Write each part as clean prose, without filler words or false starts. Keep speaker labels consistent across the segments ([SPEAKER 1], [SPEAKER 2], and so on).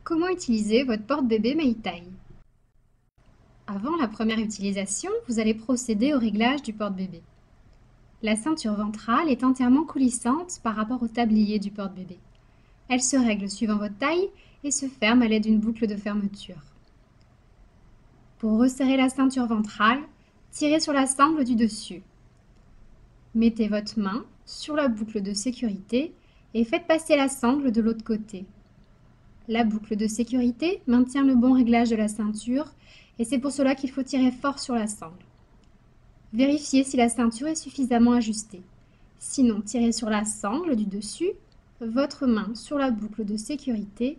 [SPEAKER 1] Comment utiliser votre porte-bébé Maytag? Avant la première utilisation, vous allez procéder au réglage du porte-bébé. La ceinture ventrale est entièrement coulissante par rapport au tablier du porte-bébé. Elle se règle suivant votre taille et se ferme à l'aide d'une boucle de fermeture. Pour resserrer la ceinture ventrale, tirez sur la sangle du dessus. Mettez votre main sur la boucle de sécurité et faites passer la sangle de l'autre côté. La boucle de sécurité maintient le bon réglage de la ceinture et c'est pour cela qu'il faut tirer fort sur la sangle. Vérifiez si la ceinture est suffisamment ajustée. Sinon, tirez sur la sangle du dessus, votre main sur la boucle de sécurité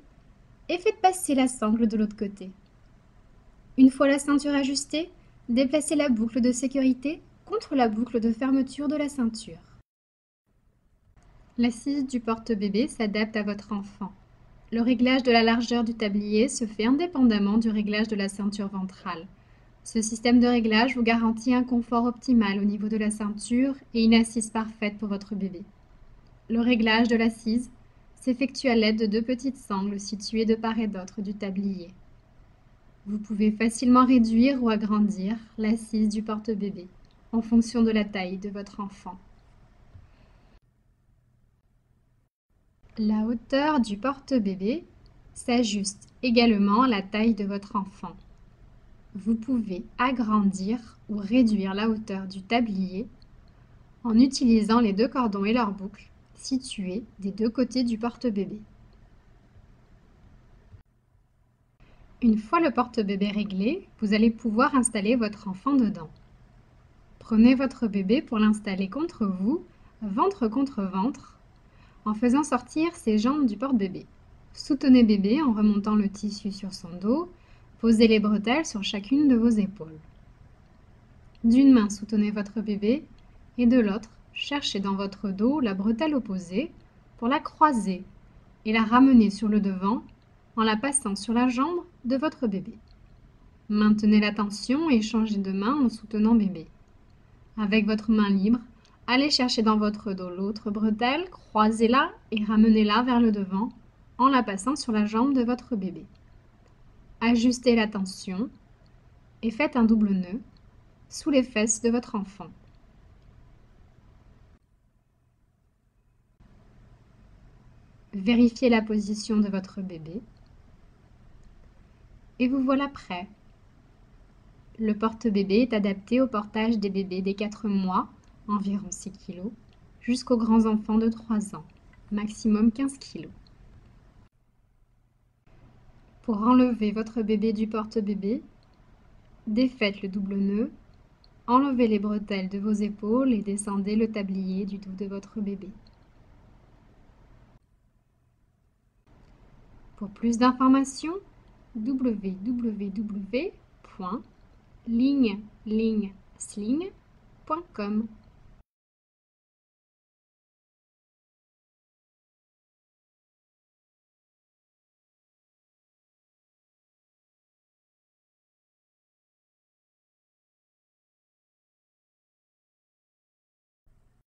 [SPEAKER 1] et faites passer la sangle de l'autre côté. Une fois la ceinture ajustée, déplacez la boucle de sécurité contre la boucle de fermeture de la ceinture. L'assise du porte-bébé s'adapte à votre enfant. Le réglage de la largeur du tablier se fait indépendamment du réglage de la ceinture ventrale. Ce système de réglage vous garantit un confort optimal au niveau de la ceinture et une assise parfaite pour votre bébé. Le réglage de l'assise s'effectue à l'aide de deux petites sangles situées de part et d'autre du tablier. Vous pouvez facilement réduire ou agrandir l'assise du porte-bébé en fonction de la taille de votre enfant. La hauteur du porte-bébé s'ajuste également à la taille de votre enfant. Vous pouvez agrandir ou réduire la hauteur du tablier en utilisant les deux cordons et leurs boucles situés des deux côtés du porte-bébé. Une fois le porte-bébé réglé, vous allez pouvoir installer votre enfant dedans. Prenez votre bébé pour l'installer contre vous, ventre contre ventre, en faisant sortir ses jambes du porte-bébé. Soutenez bébé en remontant le tissu sur son dos, posez les bretelles sur chacune de vos épaules. D'une main, soutenez votre bébé et de l'autre, cherchez dans votre dos la bretelle opposée pour la croiser et la ramener sur le devant en la passant sur la jambe de votre bébé. Maintenez la tension et changez de main en soutenant bébé. Avec votre main libre, allez chercher dans votre dos l'autre bretelle, croisez-la et ramenez-la vers le devant en la passant sur la jambe de votre bébé. Ajustez la tension et faites un double nœud sous les fesses de votre enfant. Vérifiez la position de votre bébé et vous voilà prêt. Le porte-bébé est adapté au portage des bébés dès 4 mois, environ 6 kg, jusqu'aux grands enfants de 3 ans, maximum 15 kg. Pour enlever votre bébé du porte-bébé, défaites le double nœud, enlevez les bretelles de vos épaules et descendez le tablier du dos de votre bébé. Pour plus d'informations, www.ligne-sling.com